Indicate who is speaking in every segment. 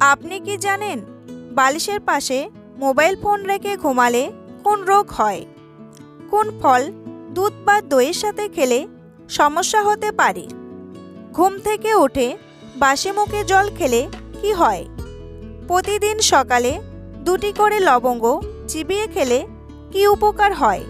Speaker 1: আপনি কি জানেন বালিশের পাশে মোবাইল ফোন রেখে ঘুমালে কোন রোগ হয়? কোন ফল দুধ বা দইয়ের সাথে খেলে সমস্যা হতে পারে? ঘুম থেকে উঠে বাসি মুখে জল খেলে কি হয়? প্রতিদিন সকালে 2টি করে লবঙ্গ চিবিয়ে খেলে কি উপকার হয়?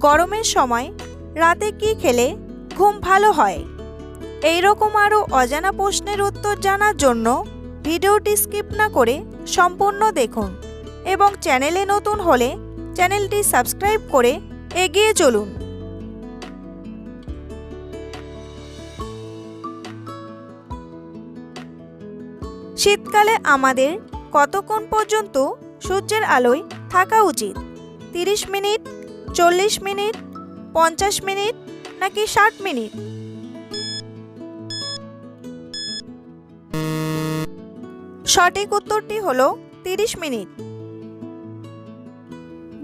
Speaker 1: গরমের সময় রাতে কি খেলে ঘুম ভালো হয়? এই রকম আরও অজানা প্রশ্নের উত্তর জানার জন্য ভিডিওটি স্কিপ না করে সম্পূর্ণ দেখুন এবং চ্যানেলে নতুন হলে চ্যানেলটি সাবস্ক্রাইব করে এগিয়ে চলুন। শীতকালে আমাদের কতক্ষণ পর্যন্ত সূর্যের আলোয় থাকা উচিত? 30 মিনিট, 40 মিনিট, 50 মিনিট নাকি 60 মিনিট? সঠিক উত্তরটি হলো 30 মিনিট।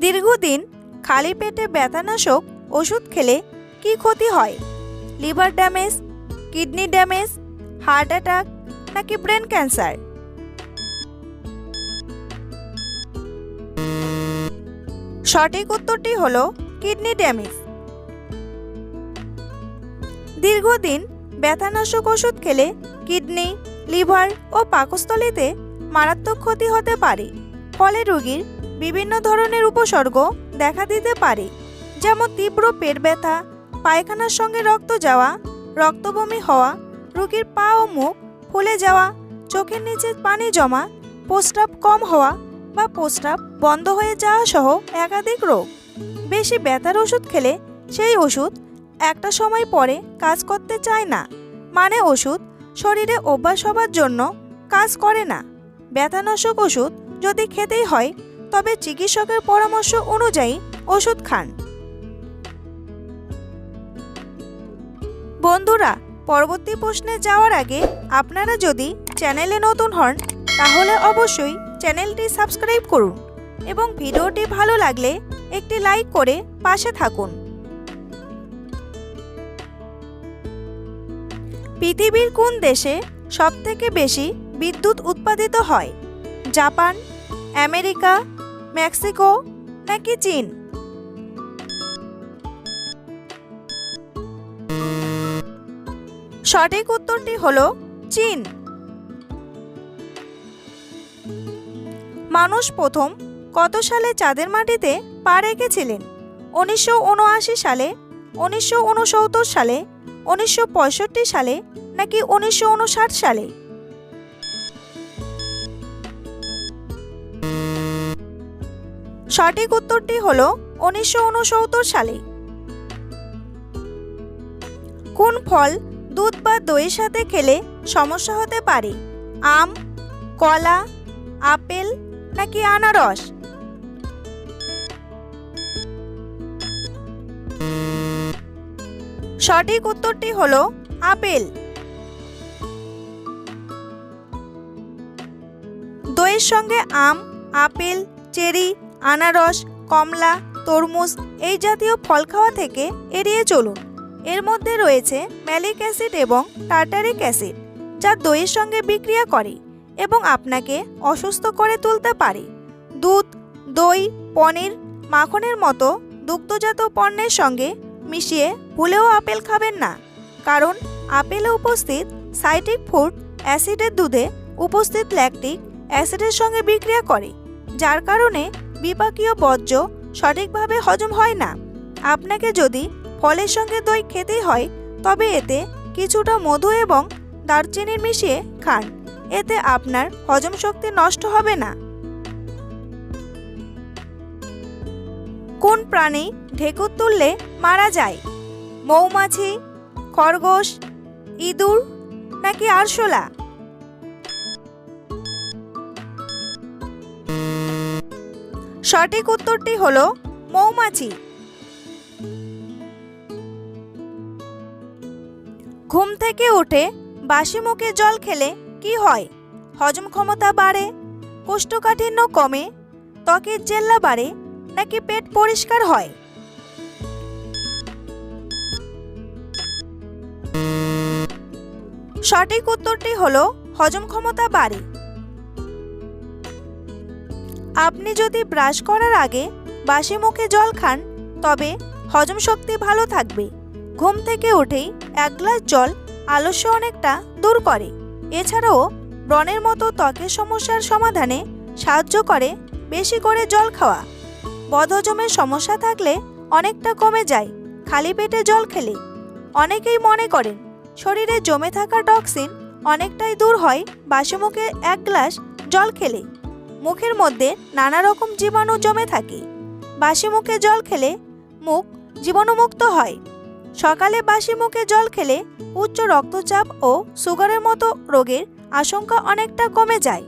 Speaker 1: দীর্ঘদিন খালি পেটে ব্যথানাশক ওষুধ খেলে কি ক্ষতি হয়? Liver damage, kidney damage, heart attack নাকি ব্রেন ক্যান্সার? সঠিক উত্তরটি হলো কিডনি ড্যামেজ। দীর্ঘদিন ব্যথানাশক ওষুধ খেলে কিডনি, লিভার ও পাকস্থলীতে মারাত্মক ক্ষতি হতে পারে। ফলে রোগীর বিভিন্ন ধরনের উপসর্গ দেখা দিতে পারে, যেমন তীব্র পেট ব্যথা, পায়খানার সঙ্গে রক্ত যাওয়া, রক্তবমি হওয়া, রোগীর পা ও মুখ ফুলে যাওয়া, চোখের নিচে পানি জমা, প্রস্রাব কম হওয়া বা প্রস্রাব বন্ধ হয়ে যাওয়া সহ একাধিক রোগ। বেশি ব্যথার ওষুধ খেলে সেই ওষুধ একটা সময় পরে কাজ করতে চায় না, মানে ওষুধ শরীরে অভ্যাস হবার জন্য কাজ করে না। ব্যথানাশক ওষুধ যদি খেতেই হয় তবে চিকিৎসকের পরামর্শ অনুযায়ী ওষুধ খান। বন্ধুরা, পরবর্তী প্রশ্নে যাওয়ার আগে আপনারা যদি চ্যানেলে নতুন হন তাহলে অবশ্যই চ্যানেলটি সাবস্ক্রাইব করুন এবং ভিডিওটি ভালো লাগলে একটি লাইক করে পাশে থাকুন। পৃথিবীর কোন দেশে সবথেকে বেশি বিদ্যুৎ উৎপাদিত হয়? জাপান, আমেরিকা, মেক্সিকো নাকি চীন? সঠিক উত্তরটি হলো চীন। মানুষ প্রথম কত সালে চাঁদের মাটিতে পা রেখেছিলেন? 1979 সালে, 1969 সালে, 1965 সালে নাকি 1959 সালে? সঠিক উত্তরটি হলো 1969 সালে। কোন ফল দুধ বা দইয়ের সাথে খেলে সমস্যা হতে পারে? আম, কলা, আপেল নাকি আনারস? সঠিক উত্তরটি হলো আপেল। দইয়ের সঙ্গে আম, আপেল, চেরি, আনারস, কমলা, তরমুজ এই জাতীয় ফল খাওয়া থেকে এড়িয়ে চলুন। এর মধ্যে রয়েছে ম্যালিক অ্যাসিড এবং টার্টারিক অ্যাসিড, যা দইয়ের সঙ্গে বিক্রিয়া করে এবং আপনাকে অসুস্থ করে তুলতে পারে। দুধ, দই, পনির, মাখনের মতো দুগ্ধজাত পণ্যের সঙ্গে মিশিয়ে ভুলেও আপেল খাবেন না, কারণ আপেলে উপস্থিত সাইট্রিক ফুড অ্যাসিডের দুধে উপস্থিত ল্যাকটিক অ্যাসিডের সঙ্গে বিক্রিয়া করে, যার কারণে বিপাকীয় বর্জ্য সঠিকভাবে হজম হয় না। আপনাকে যদি ফলের সঙ্গে দই খেতেই হয় তবে এতে কিছুটা মধু এবং দারচিনি মিশিয়ে খান, এতে আপনার হজম শক্তি নষ্ট হবে না। কোন প্রাণী ঢেকুর তুললে মারা যায়? মৌমাছি, খরগোশ, ইঁদুর নাকি আরশোলা? সঠিক উত্তরটি হলো মৌমাছি। ঘুম থেকে উঠে বাসি মুখে জল খেলে কি হয়? হজম ক্ষমতা বাড়ে, কোষ্ঠকাঠিন্য কমে, ত্বকের জেল্লা বাড়ে নাকি পেট পরিষ্কার হয়? সঠিক উত্তরটি হলো হজম ক্ষমতা বাড়ে। আপনি যদি ব্রাশ করার আগে বাসি মুখে জল খান তবে হজম শক্তি ভালো থাকবে। ঘুম থেকে উঠেই 1 গ্লাস জল আলস্য অনেকটা দূর করে। এছাড়াও ব্রণের মতো ত্বকের সমস্যার সমাধানে সাহায্য করে বেশি করে জল খাওয়া। বদহজমের সমস্যা থাকলে অনেকটা কমে যায় খালি পেটে জল খেলে। অনেকেই মনে করেন শরীরে জমে থাকা টক্সিন অনেকটাই দূর হয় বাসি মুখে 1 গ্লাস জল খেলে। মুখের মধ্যে নানা রকম জীবাণু জমে থাকে। বাসি মুখে জল খেলে মুখ জীবাণুমুক্ত হয়। সকালে বাসি মুখে জল খেলে উচ্চ রক্তচাপ ও সুগারের মতো রোগের আশঙ্কা অনেকটা কমে যায়।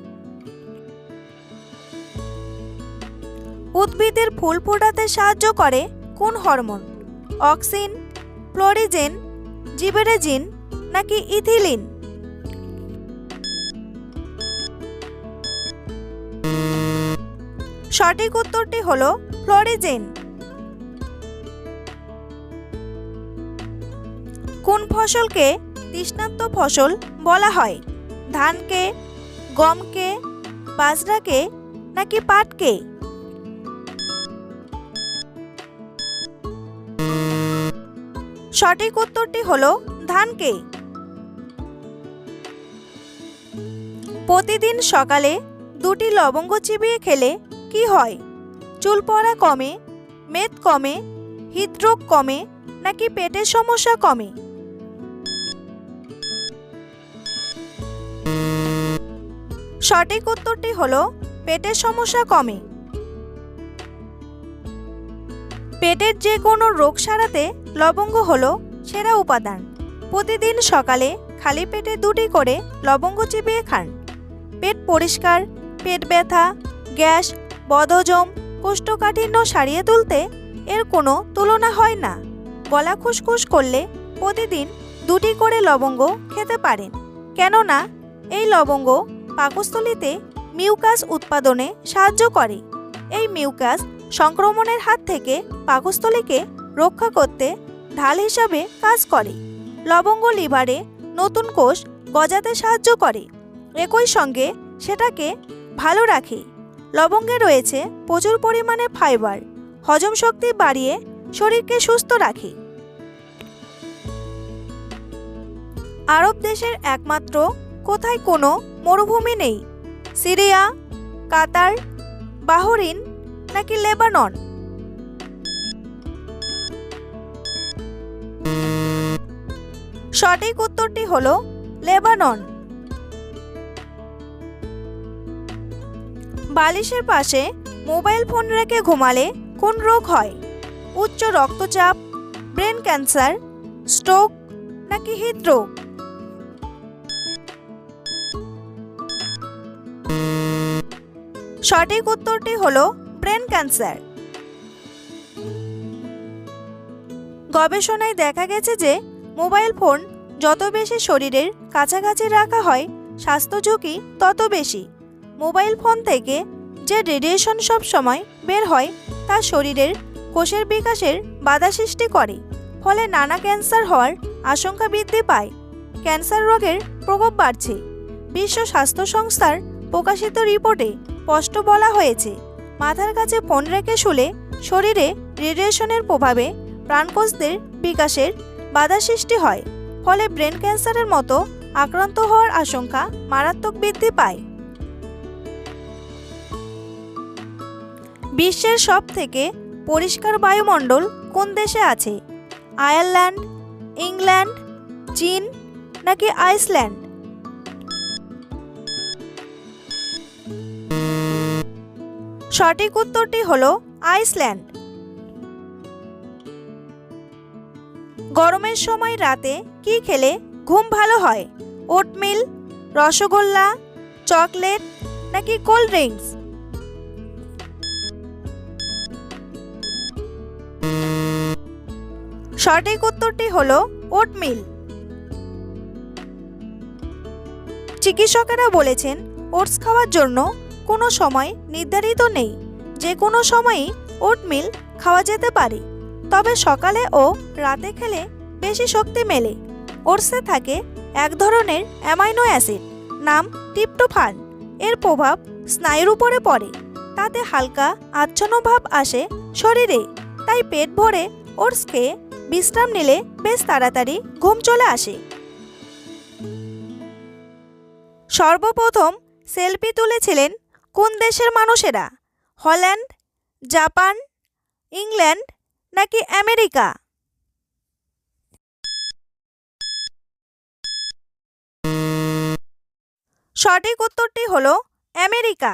Speaker 1: উদ্ভিদের ফুল ফোটাতে সাহায্য করে কোন হরমোন? অক্সিন, ফ্লোরিজেন, জিবেরেজিন নাকি ইথিলিন? সঠিক উত্তরটি হলো ফ্লোরিজেন। কোন ফসলকে তৃষ্ণার্ত ফসল বলা হয়? ধানকে, গমকে, বাজরাকে নাকি পাটকে? সঠিক উত্তরটি হলো ধানকে। প্রতিদিন সকালে 2টি লবঙ্গ চিবিয়ে খেলে কি হয়? চুল পড়া কমে, মেদ কমে, হৃদরোগ কমে নাকি পেটের সমস্যা কমে? সঠিক উত্তরটি হলো পেটের সমস্যা কমে। পেটের যে কোনো রোগ সারাতে লবঙ্গ হলো সেরা উপাদান। প্রতিদিন সকালে খালি পেটে 2টি করে লবঙ্গ চিবিয়ে খান। পেট পরিষ্কার, পেট ব্যথা, গ্যাস, বদহজম, কোষ্ঠকাঠিন্য সারিয়ে তুলতে এর কোনো তুলনা হয় না। গলা খুসখুস করলে প্রতিদিন 2টি করে লবঙ্গ খেতে পারেন, কেননা এই লবঙ্গ পাকস্থলীতে মিউকাস উৎপাদনে সাহায্য করে। এই মিউকাস সংক্রমণের হাত থেকে পাকস্থলীকে রক্ষা করতে ঢাল হিসাবে কাজ করে। লবঙ্গ লিভারে নতুন কোষ গজাতে সাহায্য করে, একই সঙ্গে সেটাকে ভালো রাখে। লবঙ্গে রয়েছে প্রচুর পরিমাণে ফাইবার, হজম শক্তি বাড়িয়ে শরীরকে সুস্থ রাখে। আরব দেশের একমাত্র কোথায় কোনো মরুভূমি নেই? সিরিয়া, কাতার, বাহরিন নাকি লেবানন? সঠিক উত্তরটি হলো লেবানন। বালিশের পাশে মোবাইল ফোন রেখে ঘুমালে কোন রোগ হয়? উচ্চ রক্তচাপ, ব্রেন ক্যান্সার, স্ট্রোক নাকি হৃদরোগ? সঠিক উত্তরটি হলো ব্রেন ক্যান্সার। গবেষণায় দেখা গেছে যে মোবাইল ফোন যত বেশি শরীরের কাছাকাছি রাখা হয় স্বাস্থ্য ঝুঁকি তত বেশি। মোবাইল ফোন থেকে যে রেডিয়েশন সব সময় বের হয় তা শরীরের কোষের বিকাশের বাধা সৃষ্টি করে, ফলে নানা ক্যান্সার হওয়ার আশঙ্কা বৃদ্ধি পায়। ক্যান্সার রোগের প্রকোপ বাড়ছে। বিশ্ব স্বাস্থ্য সংস্থার প্রকাশিত রিপোর্টে স্পষ্ট বলা হয়েছে, মাথার কাছে ফোন রেখে শুলে শরীরে রেডিয়েশনের প্রভাবে প্রাণকোষদের বিকাশের বাধা সৃষ্টি হয়, ফলে ব্রেন ক্যান্সারের মতো আক্রান্ত হওয়ার আশঙ্কা মারাত্মক বৃদ্ধি পায়। বিশ্বের সবথেকে পরিষ্কার বায়ুমণ্ডল কোন দেশে আছে? আয়ারল্যান্ড, ইংল্যান্ড, চীন নাকি আইসল্যান্ড? সঠিক উত্তরটি হলো আইসল্যান্ড। গরমের সময় রাতে কি খেলে ঘুম ভালো হয়? ওটমিল, রসগোল্লা, চকলেট নাকি কোল্ড ড্রিঙ্কস? সঠিক উত্তরটি হলো ওটমিল। চিকিৎসকেরা বলেছেন ওটস খাওয়ার জন্য কোনো সময় নির্ধারিত নেই, যে কোনো সময়ই ওটমিল খাওয়া যেতে পারে, তবে সকালে ও রাতে খেলে বেশি শক্তি মেলে। ওটসে থাকে এক ধরনের অ্যামাইনো অ্যাসিড নাম ট্রিপ্টোফান। এর প্রভাব স্নায়ুর উপরে পড়ে, তা যাতে হালকা আচ্ছন্ন ভাব আসে শরীরে। তাই পেট ভরে ওটস খেয়ে বিশ্রাম নিলে বেশ তাড়াতাড়ি ঘুম চলে আসে। সর্বপ্রথম সেলফি তুলেছিলেন কোন দেশের মানুষেরা? হল্যান্ড, জাপান, ইংল্যান্ড নাকি আমেরিকা? সঠিক উত্তরটি হলো আমেরিকা।